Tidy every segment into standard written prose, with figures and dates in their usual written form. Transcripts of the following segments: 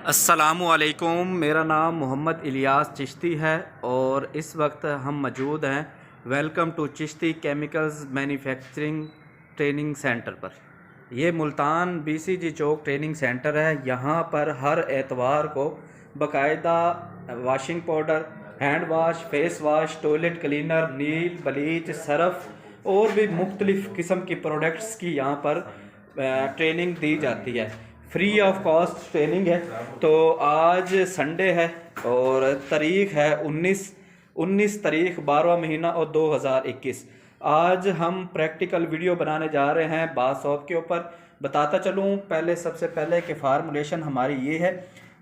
अस्सलामुअलैकुम, मेरा नाम मोहम्मद इलियास चिश्ती है और इस वक्त हम मौजूद हैं welcome to Chishti chemicals manufacturing training centre पर। ये Multan BCG Chowk training centre है। यहाँ पर हर एतवार को बाकायदा washing powder, hand wash, face wash, toilet cleaner, नील, ब्लीच, सरफ़ और भी मुख्तलिफ़ किस्म की प्रोडक्ट्स की यहाँ पर ट्रेनिंग दी जाती है। फ्री ऑफ कॉस्ट ट्रेनिंग है। तो आज संडे है और तारीख़ है 19 तारीख़ 12वां महीना और 2021। आज हम प्रैक्टिकल वीडियो बनाने जा रहे हैं बाथ सोप के ऊपर। बताता चलूँ सबसे पहले कि फार्मूलेशन हमारी ये है।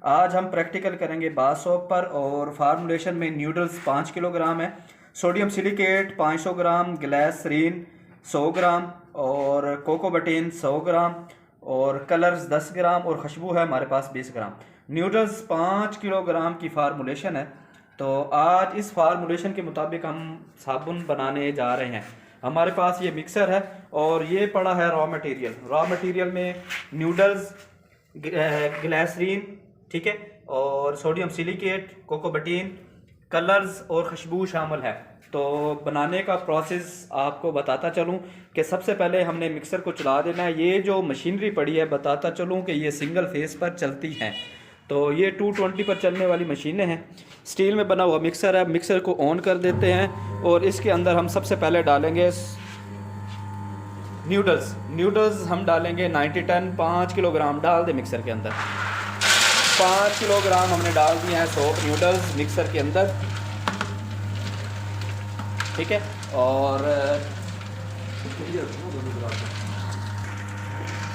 आज हम प्रैक्टिकल करेंगे बाथ सोप पर और फार्मूलेशन में न्यूडल्स 5 किलोग्राम है, सोडियम सिलिकेट 500 ग्राम, ग्लिसरीन 100 ग्राम और कोकोबटीन 100 ग्राम और कलर्स 10 ग्राम और खुशबू है हमारे पास 20 ग्राम। न्यूडल्स 5 किलोग्राम की फार्मूलेशन है। तो आज इस फार्मूलेशन के मुताबिक हम साबुन बनाने जा रहे हैं। हमारे पास ये मिक्सर है और ये पड़ा है रॉ मटेरियल में न्यूडल्स, ग्लिसरीन, ठीक है, और सोडियम सिलिकेट, कोकोबटीन, कलर्स और खुशबू शामिल है। तो बनाने का प्रोसेस आपको बताता चलूं कि सबसे पहले हमने मिक्सर को चला देना है। ये जो मशीनरी पड़ी है बताता चलूं कि ये सिंगल फेस पर चलती हैं। तो ये 220 पर चलने वाली मशीनें हैं। स्टील में बना हुआ मिक्सर है। मिक्सर को ऑन कर देते हैं और इसके अंदर हम सबसे पहले डालेंगे न्यूडल्स हम डालेंगे 90-10 5 किलोग्राम डाल दें मिक्सर के अंदर। 5 किलोग्राम हमने डाल दिए हैं सोप न्यूडल्स मिक्सर के अंदर, ठीक है। और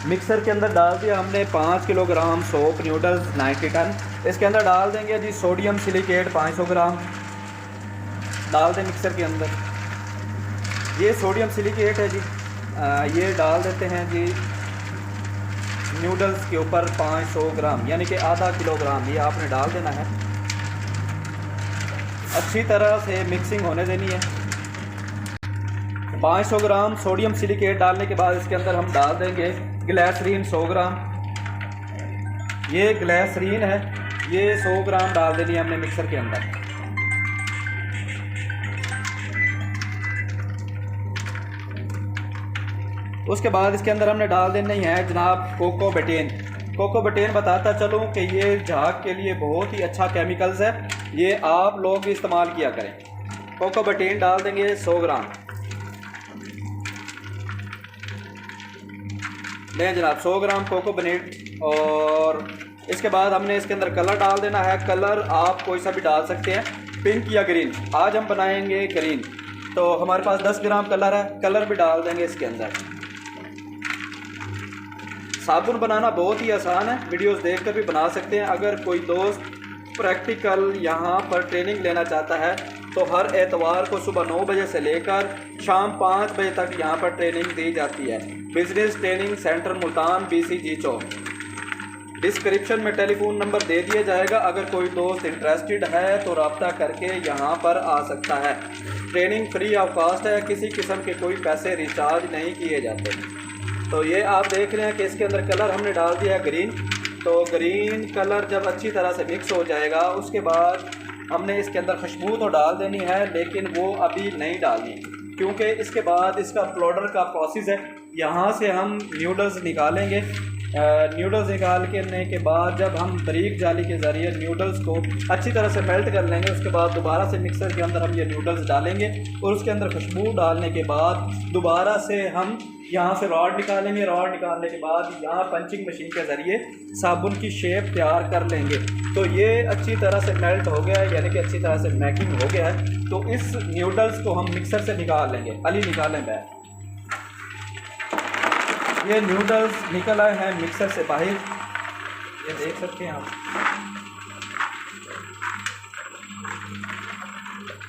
मिक्सर के अंदर डाल दिया हमने 5 किलोग्राम सोप न्यूडल्स 90-10। इसके अंदर डाल देंगे जी सोडियम सिलिकेट 500 ग्राम डाल दें मिक्सर के अंदर। ये सोडियम सिलिकेट है जी, ये डाल देते हैं जी न्यूडल्स के ऊपर 500 ग्राम यानी कि आधा किलोग्राम ये आपने डाल देना है। अच्छी तरह से मिक्सिंग होने देनी है। 500 ग्राम सोडियम सिलिकेट डालने के बाद इसके अंदर हम डाल देंगे ग्लिसरीन 100 ग्राम। ये ग्लिसरीन है, ये 100 ग्राम डाल देनी है हमने मिक्सर के अंदर। उसके बाद इसके अंदर हमने डाल देनी है जनाब कोकोबटीन बताता चलूँ कि ये झाग के लिए बहुत ही अच्छा केमिकल्स है, ये आप लोग भी इस्तेमाल किया करें। कोकोबटीन डाल देंगे 100 ग्राम। लें जनाब 100 ग्राम कोकोबटीन। और इसके बाद हमने इसके अंदर कलर डाल देना है। कलर आप कोई सा भी डाल सकते हैं, पिंक या ग्रीन। आज हम बनाएंगे ग्रीन। तो हमारे पास 10 ग्राम कलर है, कलर भी डाल देंगे इसके अंदर। साबुन बनाना बहुत ही आसान है, वीडियोस देखकर भी बना सकते हैं। अगर कोई दोस्त प्रैक्टिकल यहाँ पर ट्रेनिंग लेना चाहता है तो हर एतवार को सुबह 9 बजे से लेकर शाम 5 बजे तक यहाँ पर ट्रेनिंग दी जाती है। Business training centre Multan BCG Chowk. Description में टेलीफोन नंबर दे दिया जाएगा। अगर कोई दोस्त इंटरेस्टेड है तो रब्ता करके यहाँ पर आ सकता है। ट्रेनिंग फ्री ऑफ कॉस्ट है, किसी किस्म के कोई पैसे रिचार्ज नहीं किए जाते। तो ये आप देख रहे हैं कि इसके अंदर कलर हमने डाल दिया है ग्रीन। तो ग्रीन कलर जब अच्छी तरह से मिक्स हो जाएगा उसके बाद हमने इसके अंदर खुशबू तो डाल देनी है, लेकिन वो अभी नहीं डालनी क्योंकि इसके बाद इसका प्लॉडर का प्रोसेस है। यहाँ से हम न्यूडल्स निकालेंगे। न्यूडल्स निकालने के बाद जब हम बारीक जाली के ज़रिए न्यूडल्स को अच्छी तरह से मेल्ट कर लेंगे उसके बाद दोबारा से मिक्सर के अंदर हम ये न्यूडल्स डालेंगे और उसके अंदर खुशबू डालने के बाद दोबारा से हम यहाँ से रॉड निकालेंगे। रॉड निकालने के बाद यहाँ पंचिंग मशीन के ज़रिए साबुन की शेप तैयार कर लेंगे। तो ये अच्छी तरह से मेल्ट हो गया है, यानी कि अच्छी तरह से मैकिंग हो गया है। तो इस न्यूडल्स को हम मिक्सर से निकाल लेंगे। अली निकालें बैग। ये नूडल्स निकल आए हैं मिक्सर से बाहर, ये देख सकते हैं आप।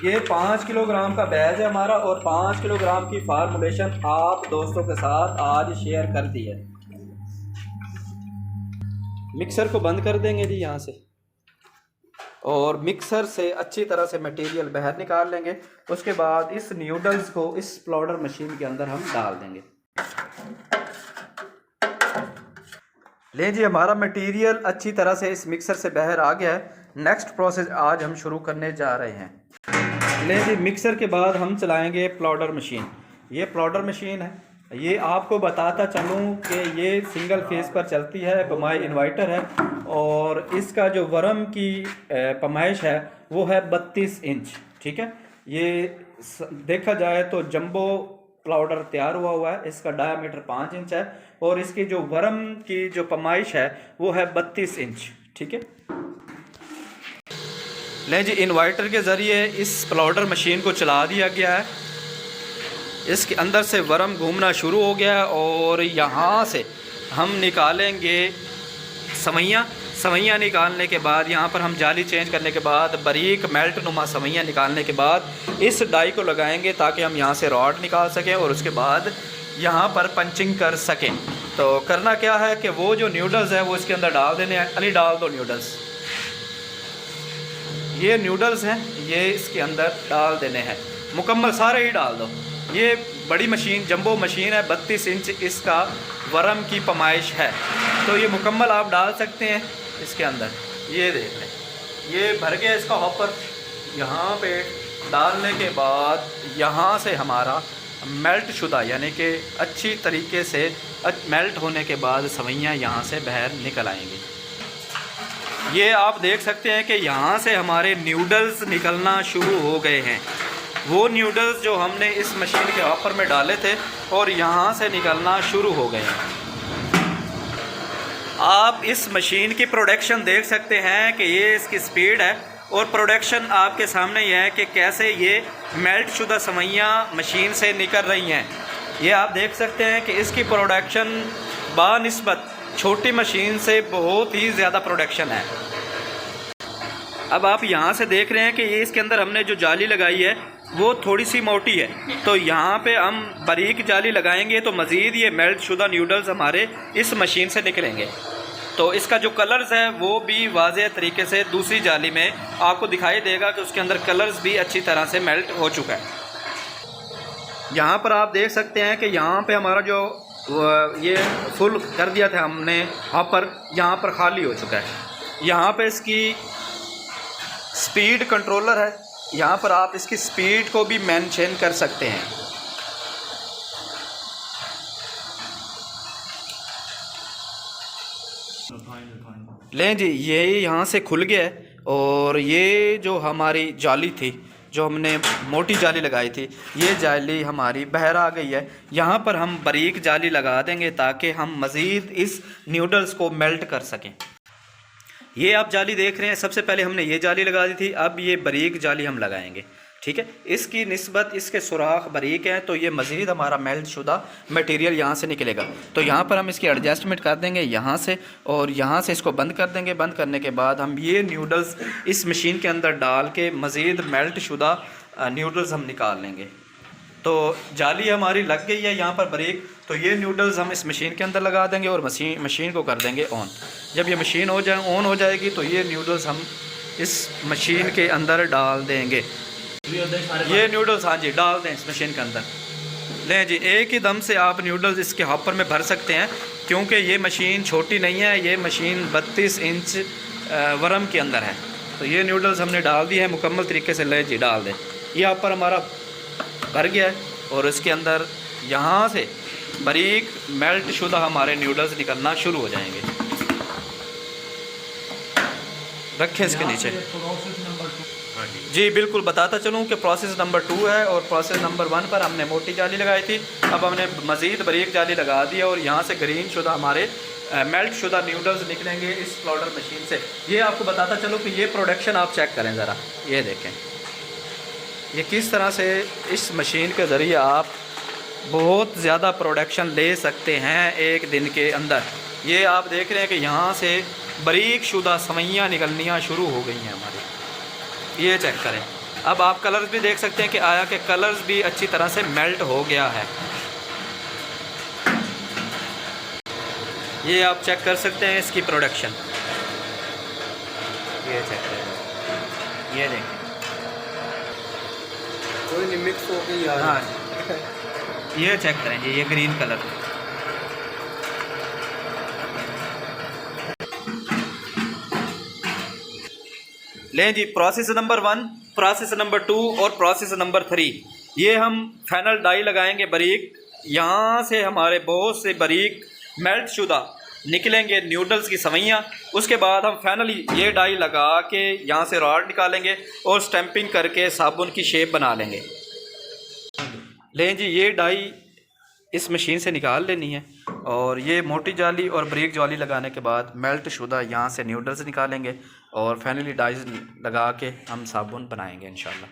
ये 5 किलोग्राम का बैच है हमारा और 5 किलोग्राम की फार्मूलेशन आप दोस्तों के साथ आज शेयर कर दी है। मिक्सर को बंद कर देंगे जी यहाँ से और मिक्सर से अच्छी तरह से मटेरियल बाहर निकाल लेंगे। उसके बाद इस न्यूडल्स को इस प्लॉडर मशीन के अंदर हम डाल देंगे। लें जी, हमारा मटेरियल अच्छी तरह से इस मिक्सर से बाहर आ गया है। नेक्स्ट प्रोसेस आज हम शुरू करने जा रहे हैं। लें जी, मिक्सर के बाद हम चलाएंगे प्लाउडर मशीन। ये प्लाउडर मशीन है। ये आपको बताता चलूँ कि ये सिंगल फेस पर चलती है, बमाई इन्वर्टर है, और इसका जो वरम की पैमाइश है वो है 32 इंच। ठीक है, ये देखा जाए तो जंबो प्लाउडर तैयार हुआ है। इसका डायामीटर 5 इंच है और इसकी जो वरम की जो पैमाइश है वो है 32 इंच। ठीक है, लें जी, इन्वर्टर के ज़रिए इस प्लाउडर मशीन को चला दिया गया है। इसके अंदर से वरम घूमना शुरू हो गया है और यहाँ से हम निकालेंगे सवैयाँ निकालने के बाद यहाँ पर हम जाली चेंज करने के बाद बारीक मेल्ट नुमा सवैयाँ निकालने के बाद इस डाई को लगाएंगे ताकि हम यहाँ से रॉड निकाल सकें और उसके बाद यहाँ पर पंचिंग कर सकें। तो करना क्या है कि वो जो न्यूडल्स है वो इसके अंदर डाल देने हैं। अली डाल दो न्यूडल्स, ये न्यूडल्स हैं, ये इसके अंदर डाल देने हैं मुकम्मल, सारे ही डाल दो। ये बड़ी मशीन जंबो मशीन है, 32 इंच इसका वरम की पैमाइश है, तो ये मुकम्मल आप डाल सकते हैं इसके अंदर। ये देख लें, ये भर गया इसका हॉपर। यहाँ पे डालने के बाद यहाँ से हमारा मेल्ट शुदा यानी कि अच्छी तरीके से मेल्ट होने के बाद सवैयाँ यहाँ से बाहर निकल आएंगी। ये आप देख सकते हैं कि यहाँ से हमारे न्यूडल्स निकलना शुरू हो गए हैं। वो न्यूडल्स जो हमने इस मशीन के हॉपर में डाले थे और यहाँ से निकलना शुरू हो गए हैं। आप इस मशीन की प्रोडक्शन देख सकते हैं कि ये इसकी स्पीड है और प्रोडक्शन आपके सामने ही है कि कैसे ये मेल्ट शुदा सवैयाँ मशीन से निकल रही हैं। ये आप देख सकते हैं कि इसकी प्रोडक्शन बानिस्बत छोटी मशीन से बहुत ही ज़्यादा प्रोडक्शन है। अब आप यहाँ से देख रहे हैं कि ये इसके अंदर हमने जो जाली लगाई है वो थोड़ी सी मोटी है, तो यहाँ पे हम बारीक जाली लगाएंगे तो मज़ीद ये मेल्ट शुदा न्यूडल्स हमारे इस मशीन से निकलेंगे। तो इसका जो कलर्स है वो भी वाज़ेह तरीके से दूसरी जाली में आपको दिखाई देगा कि उसके अंदर कलर्स भी अच्छी तरह से मेल्ट हो चुका है। यहाँ पर आप देख सकते हैं कि यहाँ पे हमारा जो ये फुल कर दिया था हमने हॉपर, यहाँ पर खाली हो चुका है। यहाँ पे इसकी स्पीड कंट्रोलर है, यहाँ पर आप इसकी स्पीड को भी मेंटेन कर सकते हैं। लें जी, ये यहाँ से खुल गया है और ये जो हमारी जाली थी, जो हमने मोटी जाली लगाई थी, ये जाली हमारी बाहर आ गई है। यहाँ पर हम बारीक जाली लगा देंगे ताकि हम मज़ीद इस न्यूडल्स को मेल्ट कर सकें। ये आप जाली देख रहे हैं, सबसे पहले हमने ये जाली लगा दी थी, अब ये बारीक जाली हम लगाएंगे। ठीक है, इसकी निस्बत इसके सुराख बारीक हैं तो ये मज़ीद हमारा मेल्ट शुदा मटेरियल यहाँ से निकलेगा। तो यहाँ पर हम इसकी एडजस्टमेंट कर देंगे यहाँ से और यहाँ से इसको बंद कर देंगे। बंद करने के बाद हम ये न्यूडल्स इस मशीन के अंदर डाल के मज़ीद मेल्ट शुदा न्यूडल्स हम निकाल लेंगे। तो जाली हमारी लग गई है यहाँ पर बारीक, तो ये न्यूडल्स हम इस मशीन के अंदर लगा देंगे और मशीन को कर देंगे ऑन। जब ये मशीन ऑन हो जाएगी तो ये न्यूडल्स हम इस मशीन के अंदर डाल देंगे। ये न्यूडल्स, हाँ जी, डाल दें इस मशीन के अंदर। लें जी, एक ही दम से आप न्यूडल्स इसके हॉपर में भर सकते हैं क्योंकि ये मशीन छोटी नहीं है, ये मशीन 32 इंच वरम के अंदर है। तो ये न्यूडल्स हमने डाल दिए हैं मुकम्मल तरीके से। ले जी, डाल दें। ये हॉपर हमारा भर गया है और इसके अंदर यहाँ से बारीक मेल्ट शुदा हमारे न्यूडल्स निकलना शुरू हो जाएंगे। रखें इसके नीचे। जी बिल्कुल, बताता चलूँ कि प्रोसेस नंबर 2 है और प्रोसेस नंबर 1 पर हमने मोटी जाली लगाई थी, अब हमने मज़ीद बारीक जाली लगा दी और यहाँ से ग्रीन शुदा हमारे मेल्ट शुदा न्यूडल्स निकलेंगे इस प्लाउडर मशीन से। ये आपको बताता चलूँ कि ये प्रोडक्शन आप चेक करें ज़रा, ये देखें ये किस तरह से इस मशीन के ज़रिए आप बहुत ज़्यादा प्रोडक्शन ले सकते हैं एक दिन के अंदर। ये आप देख रहे हैं कि यहाँ से बारीक शुदा सवैयाँ निकलनियाँ शुरू हो गई हैं हमारी। ये चेक करें। अब आप कलर्स भी देख सकते हैं कि आया कि कलर्स भी अच्छी तरह से मेल्ट हो गया है। ये आप चेक कर सकते हैं इसकी प्रोडक्शन। ये चेक करें, ये देखें, कोई नहीं मिक्स हो गई यार। हाँ ये चेक करें जी, ये ग्रीन कलर। लें जी, प्रोसेस नंबर 1, प्रोसेस नंबर 2 और प्रोसेस नंबर 3, ये हम फाइनल डाई लगाएंगे बारीक। यहाँ से हमारे बहुत से बारीक मेल्ट शुदा निकलेंगे नूडल्स की सवैयाँ। उसके बाद हम फाइनली ये डाई लगा के यहाँ से रॉड निकालेंगे और स्टैंपिंग करके साबुन की शेप बना लेंगे। लें जी, ये डाई इस मशीन से निकाल लेनी है और ये मोटी जाली और बारीक जाली लगाने के बाद मेल्ट शुदा यहाँ से नूडल्स निकालेंगे और फाइनली डाइज लगा के हम साबुन बनाएंगे इंशाल्लाह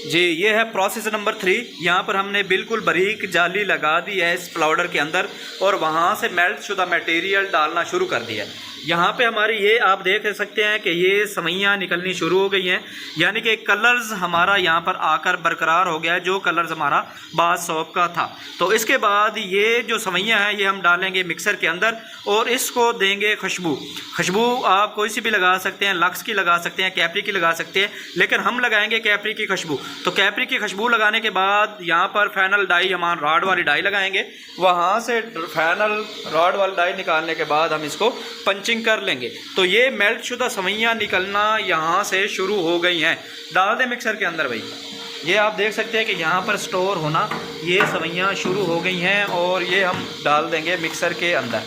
जी। ये है प्रोसेस नंबर 3। यहाँ पर हमने बिल्कुल बारीक जाली लगा दी है इस पाउडर के अंदर और वहाँ से मेल्ट शुदा मटेरियल डालना शुरू कर दिया है। यहाँ पे हमारी ये आप देख सकते हैं कि ये सवैयाँ निकलनी शुरू हो गई हैं, यानी कि कलर्स हमारा यहाँ पर आकर बरकरार हो गया है, जो कलर्स हमारा बाथ सोप का था। तो इसके बाद ये जो सवैयाँ हैं ये हम डालेंगे मिक्सर के अंदर और इसको देंगे खुशबू। खुशबू आप कोई सी भी लगा सकते हैं, लक्स की लगा सकते हैं, कैप्री की लगा सकते हैं, लेकिन हम लगाएंगे कैप्री की खुशबू। तो कैप्री की खुशबू लगाने के बाद यहाँ पर फाइनल डाई हमारा रॉड वाली डाई लगाएंगे। वहाँ से फाइनल रॉड वाली डाई निकालने के बाद हम इसको पंचिंग कर लेंगे। तो ये मेल्ट शुदा सवैयाँ निकलना यहाँ से शुरू हो गई हैं। डाल दें मिक्सर के अंदर भाई। ये आप देख सकते हैं कि यहाँ पर स्टोर होना ये सवैयाँ शुरू हो गई हैं और ये हम डाल देंगे मिक्सर के अंदर।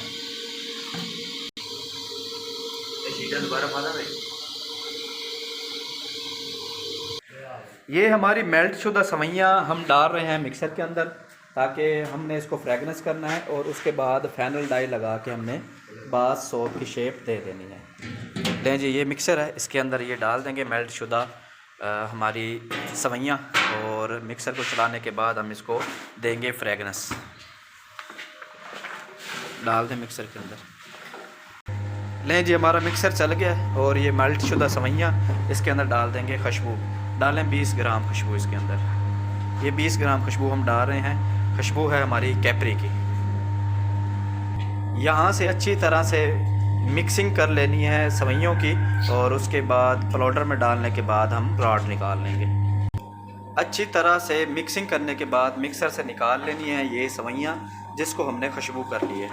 ये हमारी मेल्ट शुदा सवैयाँ हम डाल रहे हैं मिक्सर के अंदर ताकि हमने इसको फ्रेगनेंस करना है और उसके बाद फाइनल डाई लगा के हमने बाथ सोप की शेप दे देनी है। लें जी, ये मिक्सर है, इसके अंदर ये डाल देंगे मेल्ट शुदा हमारी सवैयाँ और मिक्सर को चलाने के बाद हम इसको देंगे फ्रेगनेंस। डाल दें मिक्सर के अंदर। लें जी, हमारा मिक्सर चल गया और ये मेल्ट शुदा सवैयाँ इसके अंदर डाल देंगे। खुशबू डालें 20 ग्राम खुशबू इसके अंदर। ये 20 ग्राम खुशबू हम डाल रहे हैं। खुशबू है हमारी कैप्री की। यहाँ से अच्छी तरह से मिक्सिंग कर लेनी है सवैयों की और उसके बाद पाउडर में डालने के बाद हम रॉड निकाल लेंगे। अच्छी तरह से मिक्सिंग करने के बाद मिक्सर से निकाल लेनी है ये सवैयाँ जिसको हमने खुशबू कर ली है।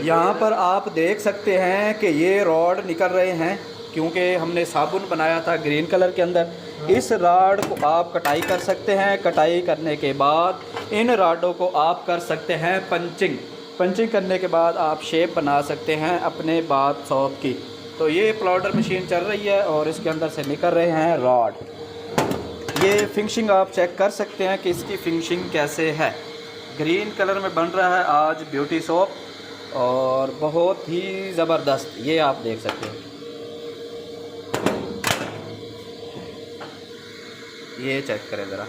यहाँ पर आप देख सकते हैं कि ये रॉड निकल रहे हैं क्योंकि हमने साबुन बनाया था ग्रीन कलर के अंदर। इस रॉड को आप कटाई कर सकते हैं। कटाई करने के बाद इन रॉडों को आप कर सकते हैं पंचिंग। पंचिंग करने के बाद आप शेप बना सकते हैं अपने बाथ सोप की। तो ये पाउडर मशीन चल रही है और इसके अंदर से निकल रहे हैं रॉड। ये फिनिशिंग आप चेक कर सकते हैं कि इसकी फिनिशिंग कैसे है। ग्रीन कलर में बन रहा है आज ब्यूटी सोप और बहुत ही ज़बरदस्त, ये आप देख सकते हैं। ये चेक करें ज़रा।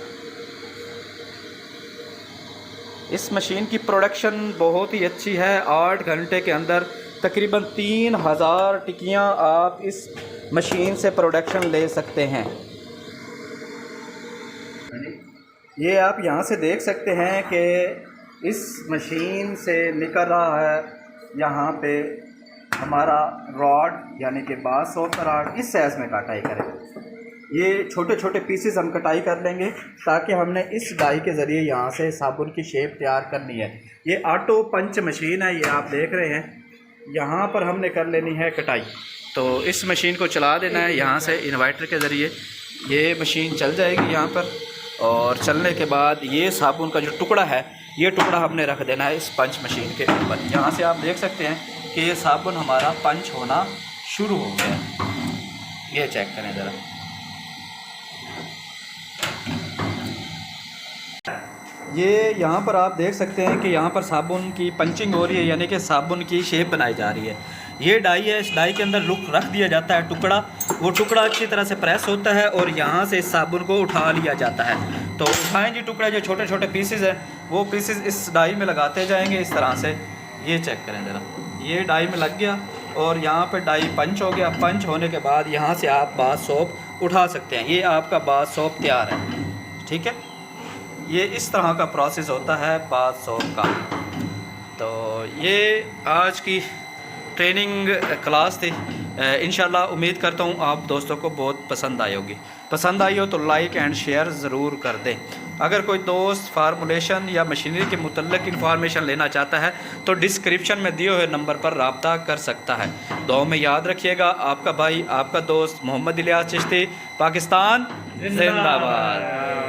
इस मशीन की प्रोडक्शन बहुत ही अच्छी है। 8 घंटे के अंदर तकरीबन 3000 टिक्कियाँ आप इस मशीन से प्रोडक्शन ले सकते हैं। ये आप यहाँ से देख सकते हैं कि इस मशीन से निकल रहा है यहाँ पे हमारा रॉड, यानी कि बाथ सोप का रॉड। इस साइज़ में कटाई करें। ये छोटे छोटे पीसेस हम कटाई कर लेंगे ताकि हमने इस डाई के ज़रिए यहाँ से साबुन की शेप तैयार करनी है। ये ऑटो पंच मशीन है, ये आप देख रहे हैं। यहाँ पर हमने कर लेनी है कटाई। तो इस मशीन को चला देना है यहाँ से इन्वर्टर के ज़रिए। ये मशीन चल जाएगी यहाँ पर और चलने के बाद ये साबुन का जो टुकड़ा है ये टुकड़ा हमने रख देना है इस पंच मशीन के ऊपर। यहाँ से आप देख सकते हैं कि ये साबुन हमारा पंच होना शुरू हो गया है। ये चेक करें ज़रा। ये यहाँ पर आप देख सकते हैं कि यहाँ पर साबुन की पंचिंग हो रही है, यानी कि साबुन की शेप बनाई जा रही है। ये डाई है, इस डाई के अंदर रख दिया जाता है टुकड़ा। वो टुकड़ा अच्छी तरह से प्रेस होता है और यहाँ से इस साबुन को उठा लिया जाता है। तो उठाएं जी टुकड़ा, जो छोटे छोटे पीसेस हैं वो पीसेस इस डाई में लगाते जाएंगे इस तरह से। ये चेक करें ज़रा, ये डाई में लग गया और यहाँ पर डाई पंच हो गया। पंच होने के बाद यहाँ से आप बाथ सोप उठा सकते हैं। ये आपका बाथ सोप तैयार है। ठीक है, ये इस तरह का प्रोसेस होता है बाथ सोप का। तो ये आज की ट्रेनिंग क्लास थी। इंशाल्लाह उम्मीद करता हूँ आप दोस्तों को बहुत पसंद आई होगी। पसंद आई हो तो लाइक एंड शेयर ज़रूर कर दें। अगर कोई दोस्त फार्मूलेशन या मशीनरी के मुतल्लिक इंफॉर्मेशन लेना चाहता है तो डिस्क्रिप्शन में दिए हुए नंबर पर रब्ता कर सकता है। दुआ में याद रखिएगा, आपका भाई आपका दोस्त मोहम्मद इलियास चिश्ती, पाकिस्तान जिंदाबाद।